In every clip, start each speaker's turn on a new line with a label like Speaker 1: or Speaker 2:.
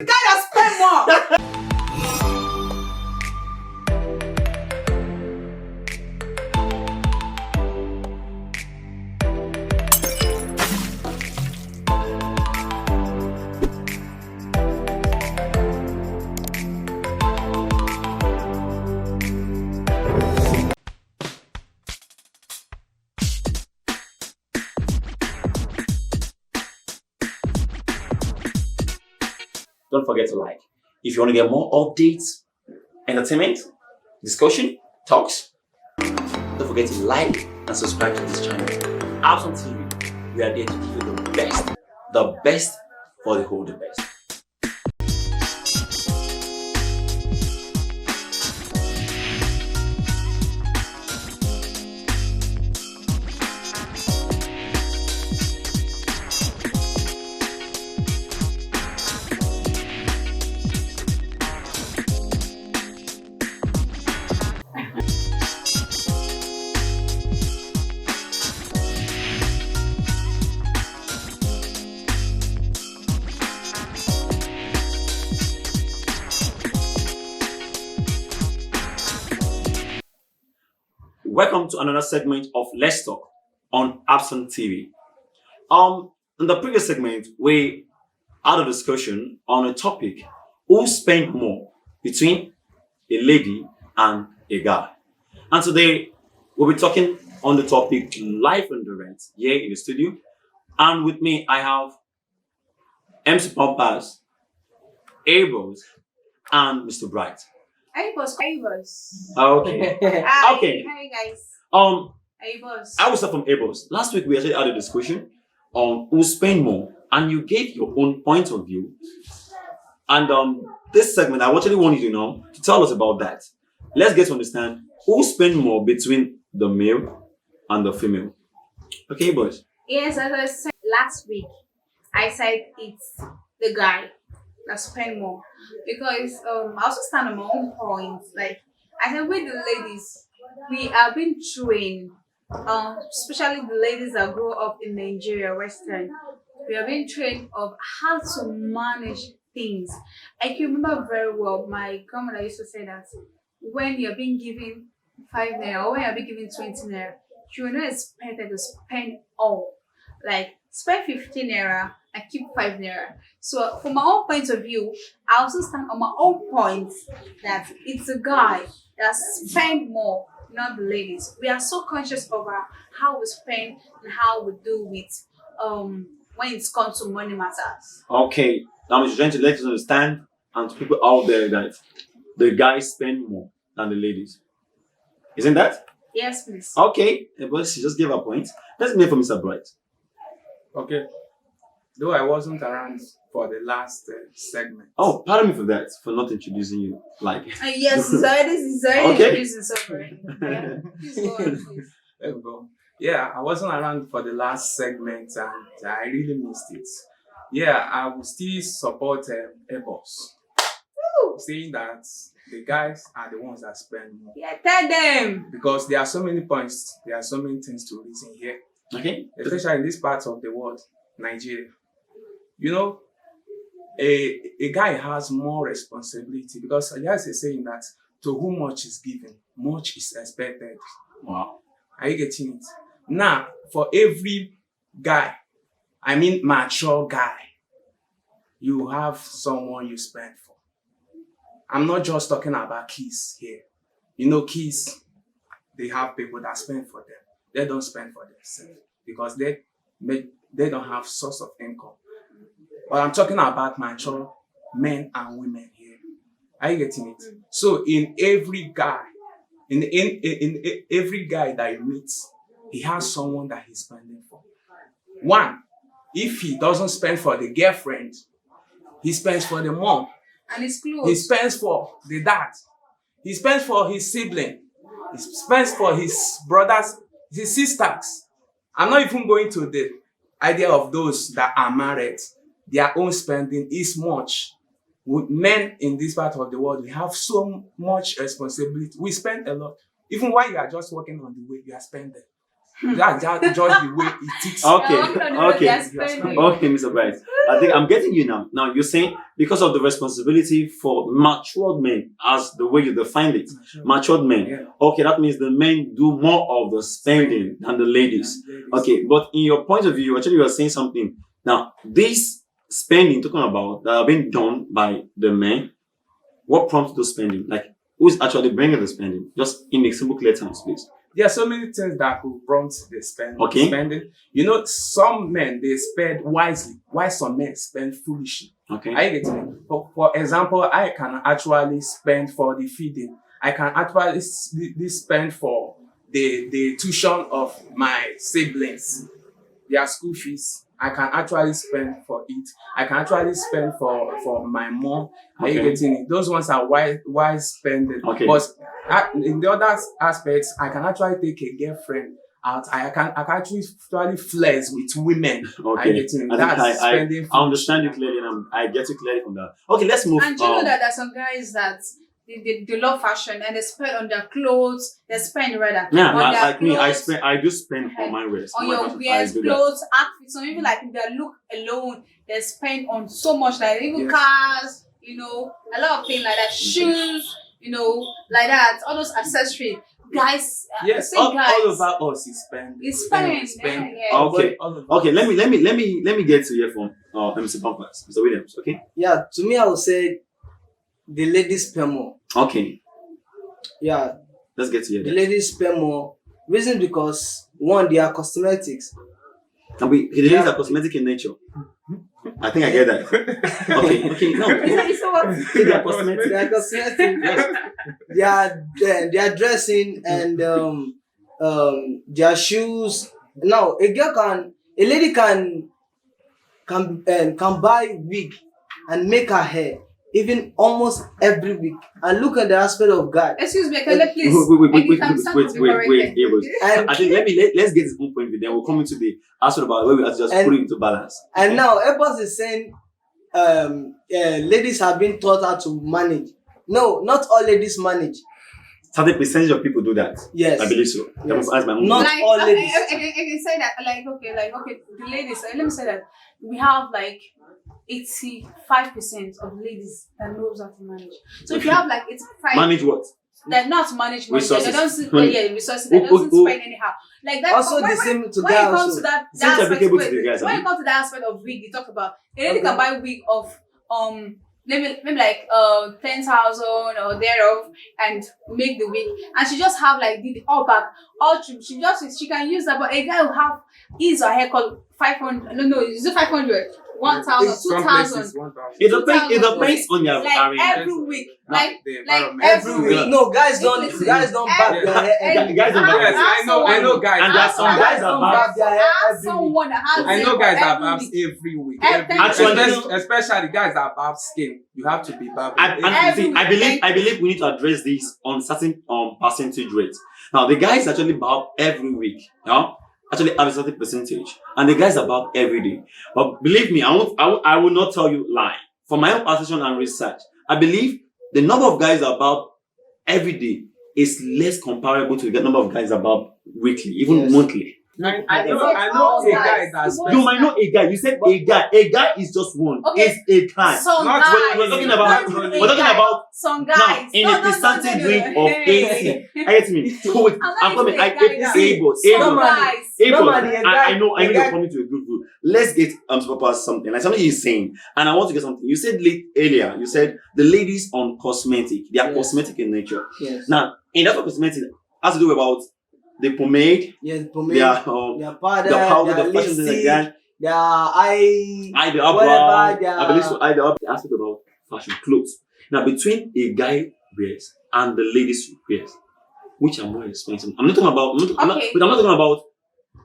Speaker 1: The guy that spend more.
Speaker 2: Don't forget to like. If you want to get more updates, entertainment, discussion, talks, don't forget to like and subscribe to this channel. Absent TV, we are there to give you the best for the whole the best. Welcome to another segment of Let's Talk on Absent TV. In the previous segment, we had a discussion on a topic: who spent more between a lady and a guy. And today we'll be talking on the topic life and direct here in the studio. And with me, I have MC Pampas, Abels, and Mr. Bright.
Speaker 1: Abos.
Speaker 2: Okay.
Speaker 1: Hi.
Speaker 2: Okay.
Speaker 1: Hi guys. Abos.
Speaker 2: I will start from Abels. Last week we actually had a discussion on who spend more, and you gave your own point of view. And this segment, I actually want you to tell us about that. Let's get to understand who spend more between the male and the female. Okay, boys.
Speaker 1: Yes, as I said last week, I said it's the guy that spend more because I also stand on my own points. Like I said, with the ladies, we are being trained, especially the ladies that grow up in Nigeria, Western. We are being trained of how to manage things. I can remember very well my grandmother used to say that when you're being given 5 naira or when you're being given 20 naira, you are not expected to spend all. Like spend 15 naira and keep 5 naira. So from my own point of view, I also stand on my own point that it's a guy that spend more, not the ladies. We are so conscious of how we spend and how we do it when it's comes to money matters.
Speaker 2: Okay. Now I'm trying to let you understand, and to people out there, that the guys spend more than the ladies. Isn't that?
Speaker 1: Yes, please.
Speaker 2: Okay. But she just gave a point. Let's hear from Mr. Bright.
Speaker 3: Okay. Though I wasn't around for the last segment.
Speaker 2: Oh, pardon me for that, for not introducing you. Like.
Speaker 1: Yes, he's already
Speaker 2: Okay.
Speaker 1: introducing suffering. Yeah. Please go on, please.
Speaker 3: There we go. Yeah, I wasn't around for the last segment and I really missed it. Yeah, I will still support Ebos, saying that the guys are the ones that spend more.
Speaker 1: Yeah, tell them.
Speaker 3: Because there are so many points, there are so many things to reason here.
Speaker 2: Okay.
Speaker 3: Especially in this part of the world, Nigeria. You know, a guy has more responsibility because there's a saying that to whom much is given, much is expected.
Speaker 2: Wow.
Speaker 3: Are you getting it? Now, for every guy, I mean mature guy, you have someone you spend for. I'm not just talking about kids here. You know, kids, they have people that spend for them. They don't spend for themselves because they don't have source of income. But I'm talking about mature men and women here. Are you getting it? So in every guy, in every guy that you meet, he has someone that he's spending for. One, if he doesn't spend for the girlfriend, he spends for the mom.
Speaker 1: And it's close.
Speaker 3: He spends for the dad. He spends for his sibling. He spends for his brothers, his sisters. I'm not even going to the idea of those that are married. Their own spending is much. With men in this part of the world, we have so much responsibility. We spend a lot. Even while you are just walking on the way, you are spending. That's just the way it is.
Speaker 2: Okay,
Speaker 1: They're working on the road,
Speaker 2: okay.
Speaker 1: they're spending.
Speaker 2: Okay, Mr. Bryce. I think I'm getting you now. Now you're saying because of the responsibility for matured men, as the way you defined it, matured men.
Speaker 3: Yeah.
Speaker 2: Okay, that means the men do more of the spending than the ladies. Okay, but in your point of view, actually you are saying something. Now, this spending talking about that have been done by the men, what prompts the spending? Like who's actually bringing the spending? Just in a simple clear terms, please.
Speaker 3: There are so many things that could prompt the
Speaker 2: Okay.
Speaker 3: spending. You know, some men they spend wisely, while some men spend foolishly.
Speaker 2: Okay.
Speaker 3: Are you getting me? For example, I can actually spend for the feeding. I can actually spend for the tuition of my siblings, their school fees. I can actually spend for it. I can actually spend for my mom. Are you
Speaker 2: Okay.
Speaker 3: getting it? Those ones are wise spending.
Speaker 2: Okay.
Speaker 3: But in the other aspects, I can actually take a girlfriend out. I can actually flex with women. Are
Speaker 2: Okay.
Speaker 3: you getting it?
Speaker 2: I
Speaker 3: That's
Speaker 2: think
Speaker 3: spending.
Speaker 2: I understand you clearly, and I get you clearly from that. Okay, let's move.
Speaker 1: And do you know that there's some guys that they love fashion and they spend on their clothes, they spend rather
Speaker 2: Yeah,
Speaker 1: on their
Speaker 2: like me,
Speaker 1: clothes,
Speaker 2: I do spend on my waist.
Speaker 1: on
Speaker 2: my
Speaker 1: your
Speaker 2: fashion. I
Speaker 1: wears,
Speaker 2: do that.
Speaker 1: clothes, outfits, or even like their look alone, they spend on so much, like even
Speaker 3: Yes.
Speaker 1: cars, you know, a lot of things like that, shoes, you know, like that, all those accessories. Guys,
Speaker 3: Yes,
Speaker 1: same guys,
Speaker 3: all over us is spend.
Speaker 1: it's spend, yeah, yeah.
Speaker 2: Okay.
Speaker 3: All over
Speaker 2: Okay,
Speaker 3: us.
Speaker 2: let me get to hear from Mr. Pampas, Mr. Williams. Okay.
Speaker 4: Yeah, to me, I would say the ladies spend more.
Speaker 2: Okay,
Speaker 4: Yeah,
Speaker 2: let's get to hear
Speaker 4: the
Speaker 2: that.
Speaker 4: ladies spend more. Reason because one, they are cosmetics.
Speaker 2: And the ladies are cosmetic in nature. I think I get that. Okay, no.
Speaker 1: It's so what?
Speaker 2: They are cosmetic.
Speaker 4: They are cosmetics. they are dressing and their shoes. Now, a lady can buy wig and make her hair even almost every week. And look at the aspect of God.
Speaker 1: Excuse me, can I please?
Speaker 2: Wait,
Speaker 4: And
Speaker 2: I think let's get this one point, then we'll come into the aspect about where we have to just
Speaker 4: And-
Speaker 2: put it into balance.
Speaker 4: And now Ebos is saying ladies have been taught how to manage. No, not all ladies manage.
Speaker 2: Certain percentage of people do that.
Speaker 4: Yes.
Speaker 2: I believe so.
Speaker 4: Yes.
Speaker 2: That's my own.
Speaker 4: Not
Speaker 1: Like,
Speaker 4: all
Speaker 1: okay,
Speaker 4: ladies.
Speaker 1: I can say that, like, okay, the ladies, let me say that we have like 85% of ladies that knows how to manage. So if you have like 85,
Speaker 2: Manage what?
Speaker 1: they're not manage money,
Speaker 2: Resources.
Speaker 1: they don't see,
Speaker 2: Money.
Speaker 1: yeah, resources, they don't
Speaker 2: Who-
Speaker 1: spend anyhow. Like that.
Speaker 4: Also
Speaker 1: when-
Speaker 4: the same to
Speaker 1: when
Speaker 4: guys
Speaker 1: it comes
Speaker 4: also.
Speaker 1: to that
Speaker 2: Seems
Speaker 1: aspect,
Speaker 2: applicable to the guys,
Speaker 1: when
Speaker 2: abi?
Speaker 1: it comes to that aspect of wig, you talk about a lady
Speaker 4: Okay.
Speaker 1: can buy wig of maybe like 10,000 or thereof and make the wig, and she just have like the all back all trim. She can use that, but a guy will have his or her called 500. No, is it 500? 1,000,
Speaker 3: Some
Speaker 1: 2,000.
Speaker 3: places, 1,000.
Speaker 2: It depends on your
Speaker 1: Like
Speaker 2: arrangement.
Speaker 1: every week,
Speaker 3: Not
Speaker 1: like
Speaker 3: the
Speaker 1: like
Speaker 3: environment.
Speaker 1: every
Speaker 4: Every
Speaker 1: week.
Speaker 4: week. No, guys don't
Speaker 1: Listen,
Speaker 4: back
Speaker 1: every-
Speaker 4: their hair every
Speaker 2: Guys don't back
Speaker 3: Yes, I know guys.
Speaker 2: And there are some guys that
Speaker 4: don't
Speaker 2: have
Speaker 4: back their hair
Speaker 1: Ask
Speaker 4: every week.
Speaker 1: someone that has
Speaker 3: I know
Speaker 1: it
Speaker 3: guys that
Speaker 1: every
Speaker 3: babs
Speaker 1: week.
Speaker 3: every week.
Speaker 2: Actually-
Speaker 3: Especially guys that babs skin. You have to be babs.
Speaker 2: And
Speaker 1: Every
Speaker 2: see,
Speaker 1: week.
Speaker 2: I believe we need to address this on certain percentage rate. Now the guys actually bob every week, actually have a certain percentage, and the guys are bob every day. But believe me, I will not tell you lie. From my own position and research, I believe the number of guys about every day is less comparable to the number of guys about weekly, even
Speaker 4: Yes.
Speaker 2: monthly.
Speaker 3: I know a guy that's
Speaker 2: You might know a guy. You said a guy. A guy is just one.
Speaker 1: Okay.
Speaker 2: It's a guy.
Speaker 1: Some
Speaker 3: Not
Speaker 1: guys.
Speaker 2: we're talking about-
Speaker 1: Not
Speaker 2: we're talking
Speaker 1: a guy.
Speaker 2: about
Speaker 1: some
Speaker 2: now
Speaker 1: guys.
Speaker 2: in
Speaker 1: No,
Speaker 2: a percentage range of
Speaker 1: Hey.
Speaker 2: 80. I get me. So wait,
Speaker 1: not
Speaker 2: I'm coming.
Speaker 1: even a
Speaker 2: I
Speaker 1: guy now.
Speaker 2: able.
Speaker 1: Some
Speaker 4: Normally-
Speaker 1: guys.
Speaker 4: Normally, a guy-
Speaker 2: I know
Speaker 4: a
Speaker 2: you're
Speaker 4: guy-
Speaker 2: coming to a good group. Let's get to purpose something. Like something you're saying. And I want to get something. You said earlier, you said the ladies on cosmetic. They are
Speaker 4: Yes.
Speaker 2: cosmetic in nature.
Speaker 4: Yes.
Speaker 2: Now, in that cosmetic has to do about the pomade,
Speaker 4: Yes, pomade,
Speaker 2: their
Speaker 4: their powder,
Speaker 2: the powder,
Speaker 4: their
Speaker 2: the fashion things like
Speaker 4: lipstick,
Speaker 2: that.
Speaker 4: their eye.
Speaker 2: Eye the eyebrow.
Speaker 4: Whatever their-
Speaker 2: I believe so. Eye the eyebrow. They ask about fashion clothes. Now, between a guy wears and the ladies wears, which are more expensive? I'm not talking about.
Speaker 1: Okay.
Speaker 2: But I'm not talking about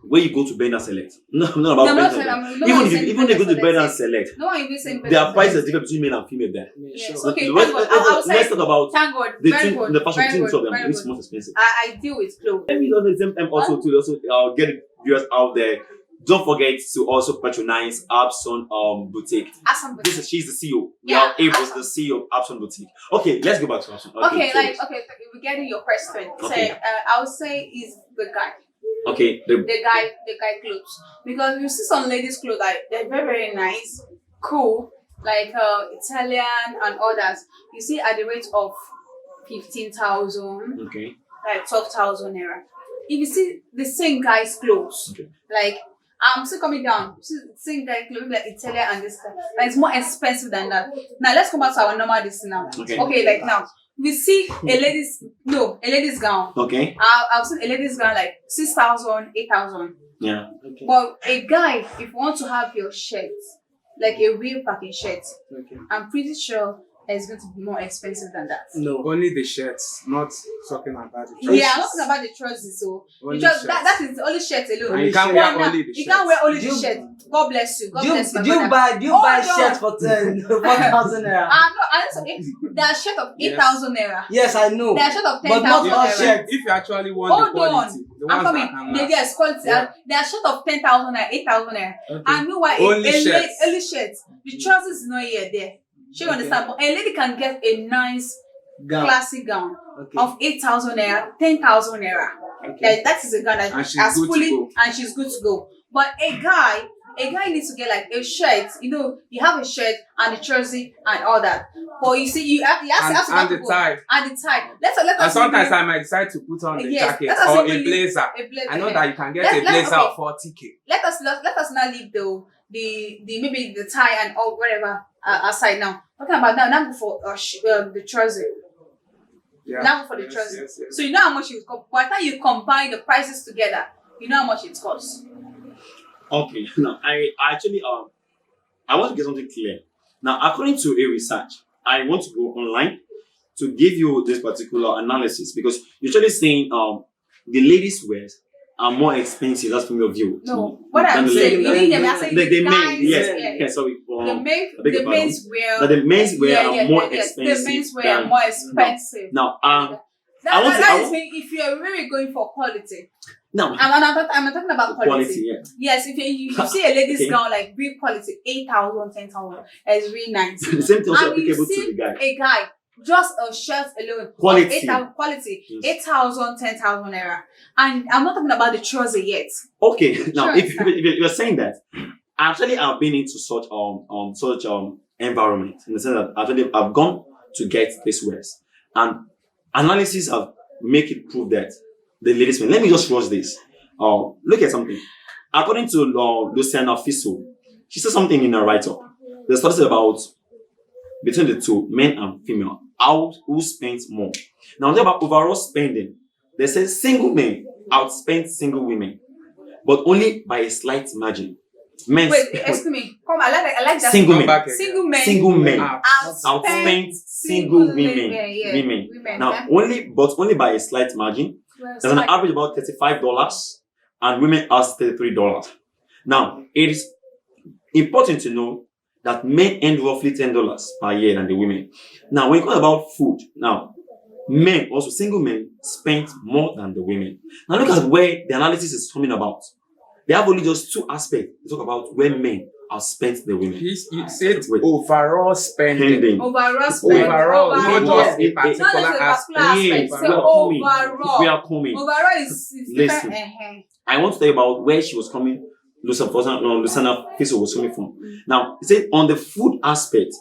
Speaker 2: where you go to bend and select. No, I'm not about
Speaker 1: No, I'm not
Speaker 2: bend and
Speaker 1: saying-
Speaker 2: select.
Speaker 1: no one is saying
Speaker 2: Even they go to
Speaker 1: bend and
Speaker 2: bend and
Speaker 1: select.
Speaker 2: select.
Speaker 1: No one even saying
Speaker 2: There are prices different between male and female there.
Speaker 1: Yes.
Speaker 4: Sure.
Speaker 1: Okay,
Speaker 2: let's,
Speaker 1: thank God. I was
Speaker 2: let's
Speaker 1: saying,
Speaker 2: talk about
Speaker 1: thank God.
Speaker 2: the
Speaker 1: Very
Speaker 2: two,
Speaker 1: good.
Speaker 2: the fashion
Speaker 1: Very
Speaker 2: between
Speaker 1: good.
Speaker 2: two of them.
Speaker 1: Very
Speaker 2: Which is
Speaker 1: good.
Speaker 2: most expensive?
Speaker 1: I deal with clothes.
Speaker 2: Let me know the same time also to get viewers out there. Don't forget to also patronize Abson Boutique.
Speaker 1: Ask somebody.
Speaker 2: She's the CEO. We
Speaker 1: Yeah,
Speaker 2: are able
Speaker 1: Abson.
Speaker 2: the CEO of Abson Boutique. Okay, let's go back to Abson.
Speaker 1: Okay,
Speaker 2: so-
Speaker 1: regarding your question,
Speaker 2: Okay.
Speaker 1: so I would say is the guy.
Speaker 2: Okay.
Speaker 1: The guy clothes, because you see some ladies clothes like they're very very nice, cool, like Italian and others. You see at the rate of 15,000,
Speaker 2: Okay.
Speaker 1: like 12,000 naira. If you see the same guy's clothes,
Speaker 2: Okay.
Speaker 1: like I'm still coming down. See the same guy clothes like Italian and this guy, like it's more expensive than that. Now let's come back to our normal this now.
Speaker 2: Okay.
Speaker 1: Like now we see a lady's gown.
Speaker 2: Okay.
Speaker 1: I've seen a lady's gown like 6,000, 8,000.
Speaker 2: Yeah.
Speaker 4: Okay.
Speaker 1: But a guy, if you want to have your shirt, like a real packing shirt,
Speaker 4: Okay.
Speaker 1: I'm pretty sure it's going to be more expensive than that.
Speaker 4: No.
Speaker 3: Only the shirts, not talking about the trousers.
Speaker 1: Yeah, I'm not talking about the trousers. So
Speaker 3: Only
Speaker 1: because
Speaker 3: shirts.
Speaker 1: that is the only shirt alone.
Speaker 3: And you can't
Speaker 4: shirt.
Speaker 3: wear
Speaker 1: Now,
Speaker 3: only the
Speaker 1: you can't wear
Speaker 3: shirts.
Speaker 1: only the
Speaker 4: Do you-
Speaker 1: shirt. God bless you. God
Speaker 4: Do you,
Speaker 1: bless my
Speaker 4: do you
Speaker 1: brother.
Speaker 4: buy do you
Speaker 1: Hold
Speaker 4: buy
Speaker 1: on.
Speaker 4: shirts for 1,000 naira?
Speaker 1: No, I there are shirt of 8,000 naira.
Speaker 4: Yes, I know.
Speaker 1: There are shirt of
Speaker 4: But not
Speaker 1: 10,000
Speaker 4: all
Speaker 1: naira.
Speaker 4: shirts.
Speaker 3: If you actually want
Speaker 1: Hold
Speaker 3: the quality,
Speaker 1: on.
Speaker 3: the
Speaker 1: I'm
Speaker 3: ones
Speaker 1: coming.
Speaker 3: that can last.
Speaker 1: Yes, quality.
Speaker 3: Yeah.
Speaker 1: There are shirt of 10,000 naira, 8,000 naira.
Speaker 4: Okay.
Speaker 1: And meanwhile,
Speaker 3: Only
Speaker 1: a lady,
Speaker 3: shirts.
Speaker 1: only shirts. The trousers is not yet there. She understand, but a lady can get a nice
Speaker 4: Gown.
Speaker 1: classic gown
Speaker 4: Okay.
Speaker 1: of 8,000 naira, 10,000 naira.
Speaker 4: Okay.
Speaker 1: That is a gown that
Speaker 3: And she's
Speaker 1: has
Speaker 3: good to
Speaker 1: fully
Speaker 3: go.
Speaker 1: and she's good to go. But a guy needs to get like a shirt. You have a shirt and a jersey and all that. But you see, you have to
Speaker 3: And the tie.
Speaker 1: and the tie. Let
Speaker 3: And
Speaker 1: us
Speaker 3: sometimes
Speaker 1: even-
Speaker 3: I might decide to put on the
Speaker 1: Yes,
Speaker 3: jacket
Speaker 1: let us
Speaker 3: or
Speaker 1: even
Speaker 3: a
Speaker 1: leave
Speaker 3: blazer.
Speaker 1: a blazer.
Speaker 3: I know
Speaker 1: Okay.
Speaker 3: that you can get
Speaker 1: Let-
Speaker 3: a blazer
Speaker 1: okay.
Speaker 3: of 40K.
Speaker 1: Let us not leave the maybe the tie and all whatever aside now. Talking about now go for the trouser.
Speaker 3: Yeah.
Speaker 1: Now go for the
Speaker 3: Yes,
Speaker 1: trouser.
Speaker 3: yes, yes.
Speaker 1: So you know how much it costs. By the time you combine the prices together, you know how much it costs.
Speaker 2: Okay. Now, I actually I want to get something clear. Now, according to a research, I want to go online to give you this particular analysis because you're actually saying the ladies' wears are more expensive. That's from your view.
Speaker 1: No, what
Speaker 2: than
Speaker 1: I'm
Speaker 2: the
Speaker 1: saying, you
Speaker 2: ladies.
Speaker 1: didn't hear me. I said
Speaker 2: The
Speaker 1: the
Speaker 2: men,
Speaker 1: guys,
Speaker 2: yes,
Speaker 1: yeah.
Speaker 2: yes, sorry.
Speaker 1: The men's wear.
Speaker 2: That the men's wear are more
Speaker 1: yes.
Speaker 2: expensive.
Speaker 1: The men's wear are
Speaker 2: than-
Speaker 1: more expensive.
Speaker 2: Now,
Speaker 1: That
Speaker 2: I
Speaker 1: is mean if you're really going for quality.
Speaker 2: now
Speaker 1: I'm talking about quality.
Speaker 2: quality, yeah.
Speaker 1: Yes, if you see a lady's
Speaker 2: Okay.
Speaker 1: gown like real quality, 8,000, 10,000, it's really nice.
Speaker 2: The same thing also
Speaker 1: And you
Speaker 2: applicable to
Speaker 1: see
Speaker 2: the guy.
Speaker 1: a guy, just a shirt alone,
Speaker 2: Quality.
Speaker 1: of 8,000 quality,
Speaker 2: Yes.
Speaker 1: 8,000, 10,000 naira. And I'm not talking about the trouser yet.
Speaker 2: Okay, now
Speaker 1: Sure,
Speaker 2: if
Speaker 1: sir.
Speaker 2: you're saying that, actually I've been into such environment in the sense that actually I've gone to get this wares and analysis have make it prove that the ladies men. Let me just rush this. Look at something. According to Luciana Fiso, she said something in her write-up. The studies about between the two, men and female, who spends more. Now, talk about overall spending. They say single men outspend single women, but only by a slight margin. Men
Speaker 1: Wait, excuse me. Come, I like that.
Speaker 2: Single
Speaker 3: Come
Speaker 2: men.
Speaker 3: back again.
Speaker 1: Single men
Speaker 3: Ah,
Speaker 2: outspend single women.
Speaker 1: Women,
Speaker 2: Now,
Speaker 1: eh?
Speaker 2: only by a slight margin.
Speaker 1: Well,
Speaker 2: There's an
Speaker 1: it's
Speaker 2: average about $35 and women ask $33. Now, it is important to know that men earn roughly $10 per year than the women. Now, when you talk about food, now, men, also single men, spend more than the women. Now, look at where the analysis is coming about. They have only just two aspects to talk about where men have spent the women.
Speaker 3: You said
Speaker 2: Wait.
Speaker 3: overall spending.
Speaker 2: Pending.
Speaker 1: overall spend.
Speaker 3: Overall, not
Speaker 1: Overall.
Speaker 3: just a
Speaker 2: It-
Speaker 1: Not just
Speaker 3: particular
Speaker 1: a particular
Speaker 3: aspect.
Speaker 1: aspect.
Speaker 2: we
Speaker 1: Say
Speaker 2: are coming. We
Speaker 1: overall.
Speaker 2: are coming.
Speaker 1: Overall is
Speaker 2: Listen.
Speaker 1: different.
Speaker 2: I want to tell you about where she was coming. Luciana Fiso was coming from. Now, he said on the food aspect,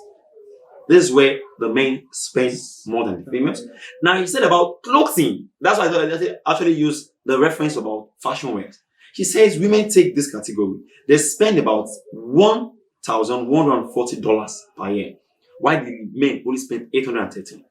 Speaker 2: this is where the men spend more than the females. Now, he said about clothing. That's why I thought I actually use the reference about fashion wear. She says women take this category. They spend about $1,140 per year, while the men only spend $813.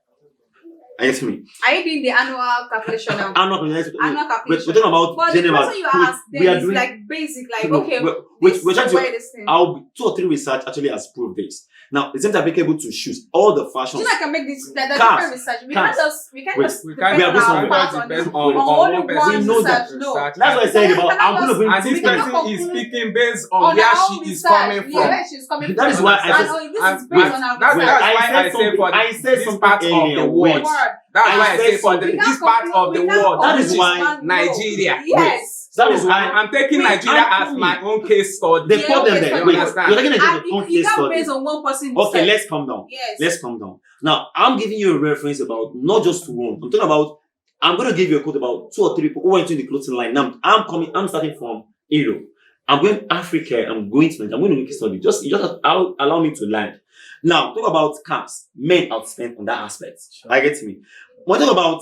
Speaker 2: Are you getting me?
Speaker 1: Are you doing the annual calculation now?
Speaker 2: I'm not going
Speaker 1: Annual
Speaker 2: to.
Speaker 1: calculation.
Speaker 2: We're talking about
Speaker 1: But the
Speaker 2: general.
Speaker 1: question you asked
Speaker 2: We
Speaker 1: then
Speaker 2: are
Speaker 1: is
Speaker 2: doing.
Speaker 1: like basic, like
Speaker 2: No,
Speaker 1: okay,
Speaker 2: we're
Speaker 1: this
Speaker 2: trying
Speaker 1: is
Speaker 2: to.
Speaker 1: where this thing.
Speaker 2: I'll 2 or 3 research actually has proved this. Now, it's not applicable to shoes. All the
Speaker 1: Do
Speaker 2: fashion.
Speaker 1: you know I can make this like
Speaker 2: Cars.
Speaker 1: different research? We
Speaker 2: Cars.
Speaker 1: can't
Speaker 2: Wait,
Speaker 1: just
Speaker 3: We
Speaker 1: depend
Speaker 3: can't
Speaker 2: We are
Speaker 1: on our
Speaker 2: going
Speaker 1: part
Speaker 3: somewhere
Speaker 1: on
Speaker 3: depend
Speaker 1: this.
Speaker 3: on
Speaker 1: only
Speaker 3: one person.
Speaker 1: one
Speaker 2: We know that.
Speaker 1: research. No.
Speaker 3: Research.
Speaker 2: That's what I said about.
Speaker 1: We cannot
Speaker 2: I'm going to bring
Speaker 3: And this
Speaker 1: We cannot
Speaker 3: person is
Speaker 1: conclude
Speaker 3: speaking based on
Speaker 1: on
Speaker 3: where
Speaker 1: our
Speaker 3: she
Speaker 1: own
Speaker 3: is
Speaker 1: research.
Speaker 3: coming
Speaker 1: Yeah,
Speaker 3: from.
Speaker 1: where she's coming
Speaker 2: That
Speaker 1: from.
Speaker 2: is why I
Speaker 1: And
Speaker 2: said-
Speaker 1: this
Speaker 3: and-
Speaker 1: is based
Speaker 3: and
Speaker 1: on our
Speaker 3: that's
Speaker 1: research.
Speaker 3: why I
Speaker 2: said
Speaker 3: say
Speaker 2: something.
Speaker 3: for
Speaker 2: I said
Speaker 3: this
Speaker 2: something
Speaker 3: part of
Speaker 2: earlier.
Speaker 3: the
Speaker 2: Wait.
Speaker 3: world.
Speaker 1: Word.
Speaker 3: That's
Speaker 2: I
Speaker 3: why I
Speaker 2: said
Speaker 3: say for
Speaker 2: something.
Speaker 1: We
Speaker 3: this
Speaker 1: can't
Speaker 3: part
Speaker 1: conclude-
Speaker 3: of the
Speaker 1: we can't
Speaker 3: world.
Speaker 2: That
Speaker 1: conclude
Speaker 2: is
Speaker 1: this
Speaker 2: why-
Speaker 1: one, no.
Speaker 3: Nigeria.
Speaker 1: Yes.
Speaker 2: That is
Speaker 3: So
Speaker 2: why
Speaker 3: I'm taking
Speaker 1: Wait,
Speaker 3: Nigeria
Speaker 2: I'm
Speaker 3: as my own case study.
Speaker 2: the
Speaker 1: Yeah,
Speaker 2: problem
Speaker 1: okay,
Speaker 2: there.
Speaker 1: so
Speaker 2: Wait,
Speaker 3: you
Speaker 2: you're
Speaker 3: understand?
Speaker 2: taking it
Speaker 1: And
Speaker 2: as a
Speaker 1: you
Speaker 2: own case
Speaker 1: can't
Speaker 2: study.
Speaker 1: base on one person.
Speaker 2: Okay,
Speaker 1: research.
Speaker 2: let's calm down.
Speaker 1: Yes.
Speaker 2: Let's calm down. Now, I'm giving you a reference about not just one. I'm talking about I'm going to give you a quote about 2 or 3 people who went into the clothing line. Now, I'm starting from Europe. I'm going to Africa. I'm going to Nigeria. I'm going to make a study. Just allow me to land. Now, talk about cars. Men outspend on that aspect.
Speaker 3: Sure.
Speaker 2: I get me. When we talk about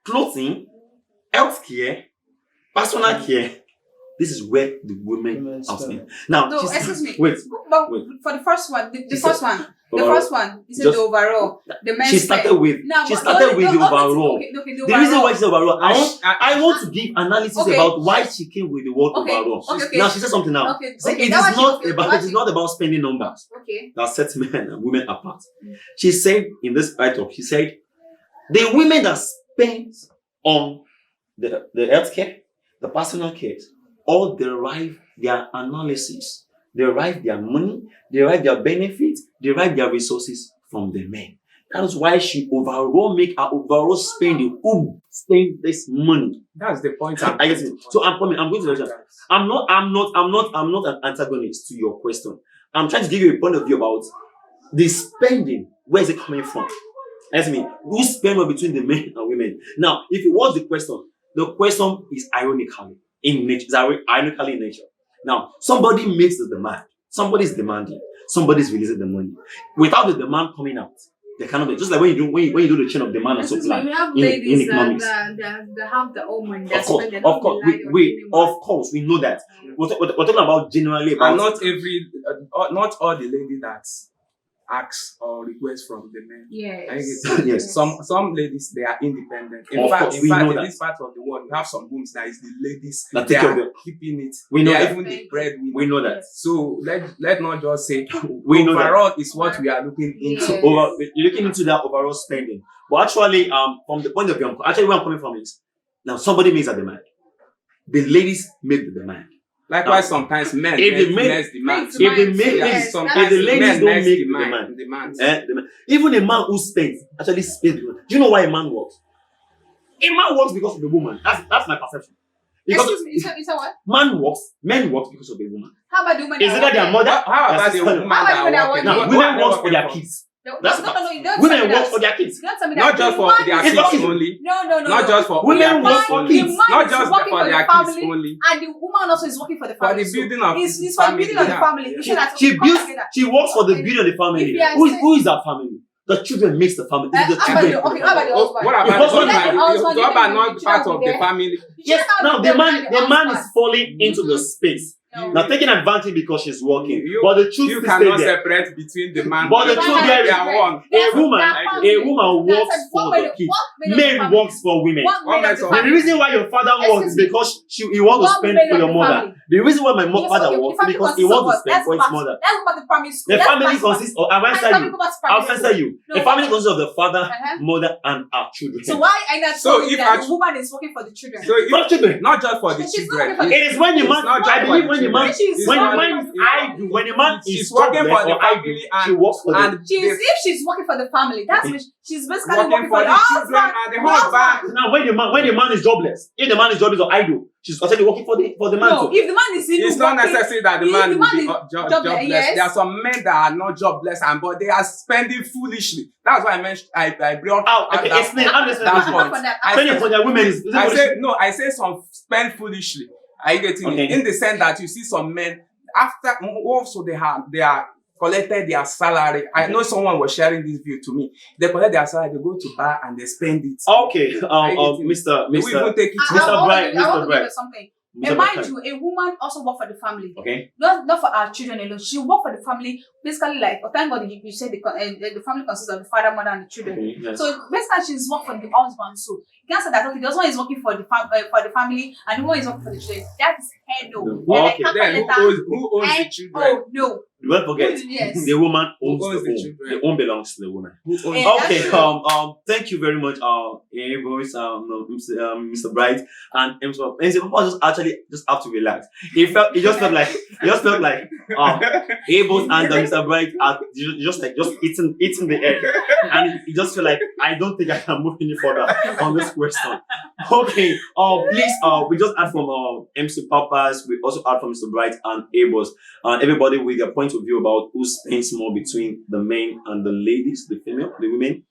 Speaker 2: clothing, healthcare, personal care, this is where the women outspend. Now,
Speaker 1: No, excuse me.
Speaker 2: wait.
Speaker 1: But
Speaker 2: wait.
Speaker 1: for the first one, the
Speaker 2: She
Speaker 1: first
Speaker 2: said-
Speaker 1: one, the
Speaker 2: overall.
Speaker 1: first one, you said
Speaker 2: Just-
Speaker 1: the overall, the men's
Speaker 2: She started
Speaker 1: spend.
Speaker 2: with
Speaker 1: No,
Speaker 2: she
Speaker 1: but
Speaker 2: started
Speaker 1: no,
Speaker 2: with
Speaker 1: no,
Speaker 2: the
Speaker 1: okay,
Speaker 2: overall.
Speaker 1: okay, the
Speaker 2: The reason
Speaker 1: overall.
Speaker 2: why she's overall,
Speaker 3: I-
Speaker 2: I want to give analysis
Speaker 1: Okay.
Speaker 2: about why she came with the word
Speaker 1: Okay,
Speaker 2: overall.
Speaker 1: okay.
Speaker 2: Now she said something now.
Speaker 1: Okay,
Speaker 2: See,
Speaker 1: okay,
Speaker 2: it
Speaker 1: that
Speaker 2: is
Speaker 1: was
Speaker 2: not
Speaker 1: she-
Speaker 2: about
Speaker 1: okay,
Speaker 2: it is not about spending numbers
Speaker 1: Okay.
Speaker 2: that sets men and women apart. She said in this write-up, she said the women that spend on the healthcare, the personal care, all derive their analysis, derive their money, derive their benefits, derive their resources from the men. That is why she overall make her overall spending. Who spend this money?
Speaker 3: That's the point.
Speaker 2: I get it. So I'm going to mention. I'm not an antagonist to your question. I'm trying to give you a point of view about the spending. Where is it coming from? Ask me, who spend more between the men and women? Now, if it was the question is ironically in nature. It's ironically in nature. Now, somebody makes the demand. Somebody is demanding. Somebody is releasing the money. Without the demand coming out, they cannot be. Just like when you do the chain of demand and
Speaker 1: Excuse
Speaker 2: supply
Speaker 1: me, we have
Speaker 2: in
Speaker 1: ladies
Speaker 2: economics.
Speaker 1: that have their own money.
Speaker 2: Of course, we know that. We're talking about generally about.
Speaker 3: And not all the ladies that ask or request from the men. I think
Speaker 1: Yes.
Speaker 2: Yes.
Speaker 3: some ladies, they are independent. In
Speaker 2: Of
Speaker 3: fact,
Speaker 2: course, we know
Speaker 3: in
Speaker 2: that.
Speaker 3: this part of the world, we have some homes that is the ladies
Speaker 2: That
Speaker 3: they
Speaker 2: take care of
Speaker 3: are
Speaker 2: them.
Speaker 3: keeping it.
Speaker 2: We know
Speaker 3: they are
Speaker 2: that.
Speaker 3: even the breadwinner.
Speaker 2: We know that.
Speaker 3: So let not just say
Speaker 2: We know that.
Speaker 3: overall is what we are looking into.
Speaker 1: Yes.
Speaker 2: You're looking into that overall spending. But actually, from the point of view, where I'm coming from is now somebody makes a demand. The ladies make the demand.
Speaker 3: Likewise, sometimes men
Speaker 2: If the men-
Speaker 3: makes demand.
Speaker 1: If
Speaker 2: If the men,
Speaker 1: Yes,
Speaker 3: sometimes
Speaker 2: if the ladies
Speaker 3: men
Speaker 2: don't
Speaker 3: makes
Speaker 2: make the
Speaker 3: demand.
Speaker 2: even a man who spends actually spends. Do you know why a man works? A man works because of the woman. That's my perception. Because
Speaker 1: Excuse me, you said what?
Speaker 2: men works because of the woman.
Speaker 1: How about the women?
Speaker 2: Is it that their mother?
Speaker 3: How about the
Speaker 2: That's-
Speaker 3: woman
Speaker 1: How about
Speaker 3: that
Speaker 1: women that
Speaker 3: are working?
Speaker 1: work?
Speaker 2: Now,
Speaker 3: What
Speaker 2: women
Speaker 3: are they
Speaker 2: work for
Speaker 3: working
Speaker 2: their kids.
Speaker 1: No,
Speaker 2: That's
Speaker 1: no, you don't
Speaker 2: Women
Speaker 1: tell me
Speaker 2: work
Speaker 1: that.
Speaker 2: for their kids.
Speaker 1: You don't tell me
Speaker 3: Not
Speaker 1: that.
Speaker 3: just
Speaker 1: The
Speaker 3: for
Speaker 1: man
Speaker 3: their
Speaker 1: is
Speaker 3: kids
Speaker 2: working-
Speaker 3: only.
Speaker 1: No.
Speaker 3: Not just for
Speaker 2: Women
Speaker 3: their
Speaker 2: work
Speaker 3: kids
Speaker 2: for
Speaker 3: only.
Speaker 2: kids.
Speaker 3: Not
Speaker 1: is
Speaker 3: just
Speaker 1: working
Speaker 3: for
Speaker 1: for the
Speaker 3: their kids
Speaker 1: family,
Speaker 3: only.
Speaker 1: and the woman also is working for the
Speaker 3: For
Speaker 1: family.
Speaker 3: the building of
Speaker 1: it's
Speaker 3: the
Speaker 1: for the
Speaker 3: family,
Speaker 1: building of the
Speaker 3: yeah.
Speaker 1: family. You
Speaker 2: She,
Speaker 1: said that
Speaker 2: she
Speaker 1: come
Speaker 2: builds.
Speaker 1: together.
Speaker 2: She works for the building of the family.
Speaker 1: If you are
Speaker 2: Who is her family? The children makes the family. It's the
Speaker 1: how about
Speaker 2: children.
Speaker 1: the- okay, how about the husband?
Speaker 3: What about
Speaker 2: The
Speaker 3: the
Speaker 2: husband-
Speaker 3: husband?
Speaker 1: the husband,
Speaker 3: The husband
Speaker 1: you
Speaker 3: not
Speaker 1: think
Speaker 3: part
Speaker 1: the
Speaker 3: of the
Speaker 1: children
Speaker 3: family.
Speaker 2: Yes. Now the man is falling into the
Speaker 1: Mhm.
Speaker 2: space.
Speaker 1: No.
Speaker 2: Now taking advantage because she's working.
Speaker 3: You-
Speaker 2: But the truth
Speaker 3: You
Speaker 2: is
Speaker 3: cannot
Speaker 2: there.
Speaker 3: separate between the man
Speaker 2: But the
Speaker 3: and
Speaker 2: truth
Speaker 3: the
Speaker 2: there
Speaker 3: they
Speaker 2: is-
Speaker 3: are one.
Speaker 1: That's
Speaker 2: A woman,
Speaker 1: their family.
Speaker 2: a woman
Speaker 1: That's
Speaker 2: works
Speaker 1: what
Speaker 2: for
Speaker 1: made
Speaker 2: the
Speaker 1: of-
Speaker 2: kids.
Speaker 1: what made of the
Speaker 2: Men
Speaker 1: family?
Speaker 2: works for women.
Speaker 1: What
Speaker 3: What
Speaker 1: made of
Speaker 3: makes
Speaker 1: the
Speaker 3: of-
Speaker 2: The
Speaker 1: family?
Speaker 2: reason why your father
Speaker 1: Excuse
Speaker 2: works is
Speaker 1: me.
Speaker 2: because he wants to
Speaker 1: What
Speaker 2: spend
Speaker 1: made
Speaker 2: for
Speaker 1: of
Speaker 2: your
Speaker 1: the
Speaker 2: mother.
Speaker 1: family?
Speaker 2: The reason why my
Speaker 1: Yes,
Speaker 2: father
Speaker 1: okay,
Speaker 2: works
Speaker 1: the
Speaker 2: is
Speaker 1: family
Speaker 2: because he
Speaker 1: consists
Speaker 2: wants
Speaker 1: of
Speaker 2: to
Speaker 1: what?
Speaker 2: spend
Speaker 1: Let's
Speaker 2: for
Speaker 1: go
Speaker 2: his
Speaker 1: back-
Speaker 2: mother.
Speaker 1: Let's go back to primary school.
Speaker 2: The
Speaker 1: Let's
Speaker 2: family
Speaker 1: go back to-
Speaker 2: consists of, I'll
Speaker 1: And
Speaker 2: answer
Speaker 1: family
Speaker 2: you.
Speaker 1: go back to
Speaker 2: I'll
Speaker 1: primary
Speaker 2: answer
Speaker 1: school.
Speaker 2: you.
Speaker 1: No,
Speaker 2: The family
Speaker 1: what-
Speaker 2: consists of the father,
Speaker 1: Uh-huh.
Speaker 2: mother, and our children.
Speaker 1: So why I not
Speaker 3: So
Speaker 1: told
Speaker 3: if
Speaker 1: that
Speaker 3: I-
Speaker 1: the woman is working for the children?
Speaker 3: So if,
Speaker 2: For children.
Speaker 3: not just for the
Speaker 1: She's not
Speaker 3: children.
Speaker 1: working for
Speaker 2: It is when the
Speaker 3: It's
Speaker 2: man,
Speaker 3: not just
Speaker 2: I
Speaker 3: for
Speaker 2: believe
Speaker 3: the
Speaker 2: when the man,
Speaker 3: children.
Speaker 1: She's
Speaker 2: when
Speaker 1: working
Speaker 2: when the man
Speaker 3: She's
Speaker 2: is
Speaker 3: working for
Speaker 2: jobless
Speaker 3: the
Speaker 2: or idle,
Speaker 3: family
Speaker 2: she works for the
Speaker 3: and
Speaker 1: If she's working for the family, that's
Speaker 2: Okay.
Speaker 1: she's basically
Speaker 3: working
Speaker 1: working
Speaker 3: for
Speaker 1: for
Speaker 3: the children and the husband.
Speaker 2: Now, when the man is jobless, if the man is jobless or idle, she's actually working for the man
Speaker 1: No,
Speaker 2: too.
Speaker 1: if the man is even
Speaker 3: It's not
Speaker 1: working,
Speaker 3: necessary that the
Speaker 1: if
Speaker 3: man
Speaker 1: the
Speaker 3: will
Speaker 1: man
Speaker 3: be
Speaker 1: is
Speaker 3: jobless.
Speaker 1: jobless, yes.
Speaker 3: There are some men that are not jobless but they are spending foolishly. That's why I mentioned I brought
Speaker 2: Oh,
Speaker 3: out
Speaker 2: okay,
Speaker 3: that
Speaker 2: explain.
Speaker 3: point.
Speaker 2: I'm listening.
Speaker 3: That's
Speaker 2: to
Speaker 3: point.
Speaker 1: for that.
Speaker 3: I
Speaker 2: Spending
Speaker 3: said-
Speaker 2: for their women is
Speaker 3: I say some spend foolishly. Are you getting
Speaker 2: Okay.
Speaker 3: it? In the sense that you see some men after also they are collected their salary. I know someone was sharing this view to me. They collect their salary, they go to bar and they spend it.
Speaker 2: Okay,
Speaker 3: Are you getting it?
Speaker 2: Mr.
Speaker 3: They will even take it.
Speaker 2: Mr.
Speaker 1: I want
Speaker 2: Bright,
Speaker 1: to- I
Speaker 2: Mr.
Speaker 1: want to give
Speaker 2: Bright.
Speaker 1: her something.
Speaker 2: Mr.
Speaker 1: And mind
Speaker 2: Bright.
Speaker 1: you, a woman also work for the family.
Speaker 2: Okay.
Speaker 1: Not for our children alone. She work for the family. Basically, like, thank God you said the family consists of the father, mother, and the children.
Speaker 2: Okay, yes.
Speaker 1: So basically, she's work for the husband. So you can't say that okay, the husband is working for the family, and the woman is working for the children. That is head no.
Speaker 2: No.
Speaker 1: They're
Speaker 2: Okay,
Speaker 1: like
Speaker 3: Then
Speaker 1: calculator.
Speaker 3: who owns the
Speaker 1: And-
Speaker 3: children?
Speaker 1: Oh no.
Speaker 2: Don't forget,
Speaker 1: Yes.
Speaker 2: the woman
Speaker 3: Who
Speaker 2: owns
Speaker 3: owns
Speaker 2: the
Speaker 3: the
Speaker 2: home.
Speaker 3: children?
Speaker 2: The home belongs to the woman.
Speaker 3: Who owns
Speaker 1: Eh,
Speaker 3: the
Speaker 2: Okay,
Speaker 1: that's
Speaker 2: thank you very much, boys, Mr. Bright, and Mr. Papa just actually just have to relax. It just felt like, Abel and Mr. Bright are just eating the air, and it just feel like I don't think I can move any further on this question. Okay, please, we just add from MC Papas, we also add from Mr. Bright and Abel's, everybody with their point of view about who spends more between the men and the ladies, the women.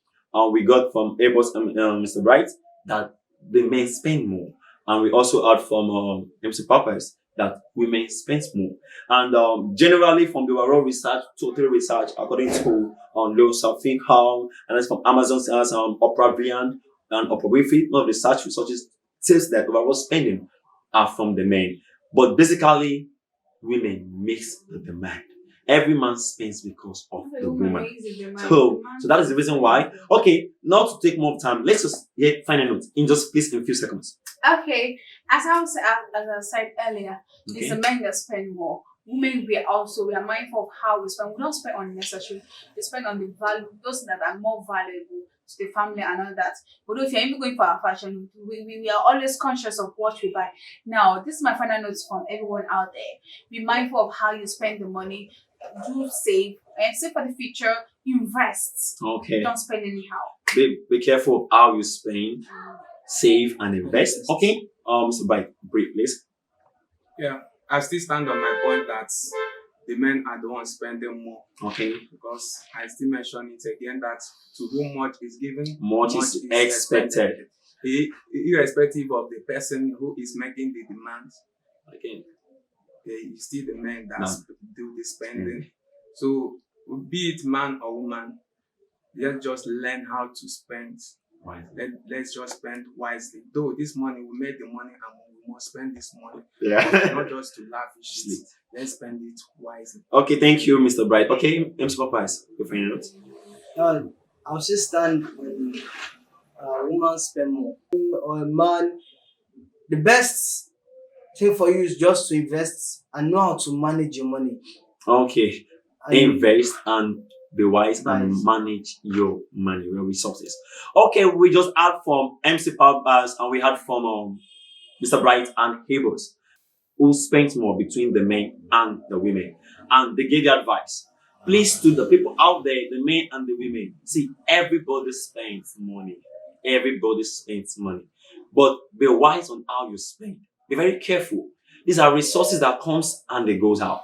Speaker 2: We got from Abel's Mr. Bright that the men spend more. And we also heard from MC Papas that women spend more. And generally, from the overall research, total research, according to Leo Safin Hall, and that's from Amazon, Oprah Brilliant and Oprah Winfrey, all of the research researches says that overall spending are from the men. But basically, women makes the demand. Every man spends because of the woman. So that is the reason why. Okay, not to take more time, let's just get final notes in just please in a few seconds.
Speaker 1: Okay, as I said earlier, it's the men that spend more. Women, we are mindful of how we spend. We don't spend unnecessary. We spend on the value, those that are more valuable to the family and all that. But if you're even going for our fashion, we are always conscious of what we buy. Now, this is my final notes from everyone out there. Be mindful of how you spend the money. Do save and save for the future. Invest.
Speaker 2: Okay.
Speaker 1: Don't spend anyhow.
Speaker 2: Be careful of how you spend, save and invest. Okay. So brief, please.
Speaker 3: Yeah, I still stand on my point that the men are the ones spending more.
Speaker 2: Okay.
Speaker 3: Because I still mention it again that to whom much is given,
Speaker 2: Much is expected.
Speaker 3: Irrespective of the person who is making the demands,
Speaker 2: Okay.
Speaker 3: it's still the men that
Speaker 2: No.
Speaker 3: do the spending. So, be it man or woman, let's just learn how to spend.
Speaker 2: Right.
Speaker 3: Let's just spend wisely. Though this money, we made the money and we must spend this money.
Speaker 2: Yeah.
Speaker 3: Not just to lavish it. Let's spend it wisely.
Speaker 2: Okay, thank you, Mr. Bright. Okay, MC Papas, your final notes.
Speaker 4: I'll still stand when a woman spend more. Or a man, the best thing for you is just to invest and know how to manage your money.
Speaker 2: Okay.
Speaker 4: And
Speaker 2: Invest and be wise and
Speaker 4: Wise.
Speaker 2: manage your money, your resources. Okay, we just had from MC Papas and we had from Mr. Bright and Habers, who spent more between the men and the women. And they gave you advice. Please, to the people out there, the men and the women, see, everybody spends money. Everybody spends money. But be wise on how you spend. Be very careful. These are resources that comes and they goes out.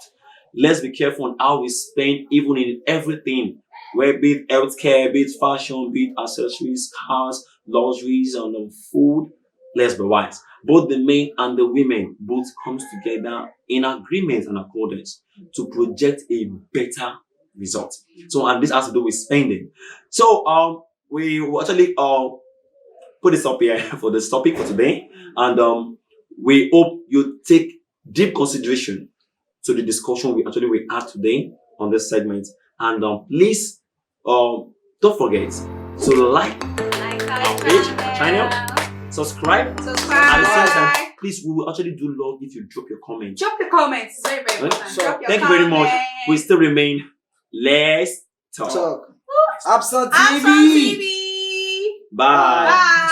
Speaker 2: Let's be careful on how we spend, even in everything, where be it healthcare, be it fashion, be it accessories, cars, luxuries, and food. Let's be wise. Both the men and the women both comes together in agreement and accordance to project a better result. So, and this has to do with spending. So, we will actually put this up here for this topic for today, and we hope you take deep consideration to the discussion we had today on this segment. And please, don't forget to like our page, our channel, subscribe. At the same time, please, we will actually do love if you drop your comment.
Speaker 1: Drop your comments. It's very, very important.
Speaker 2: So,
Speaker 1: Drop your
Speaker 2: thank you very much.
Speaker 1: comments.
Speaker 2: We still remain. Let's talk.
Speaker 4: talk. Absent
Speaker 1: Absent
Speaker 4: TV.
Speaker 1: TV.
Speaker 2: Bye.
Speaker 1: Bye.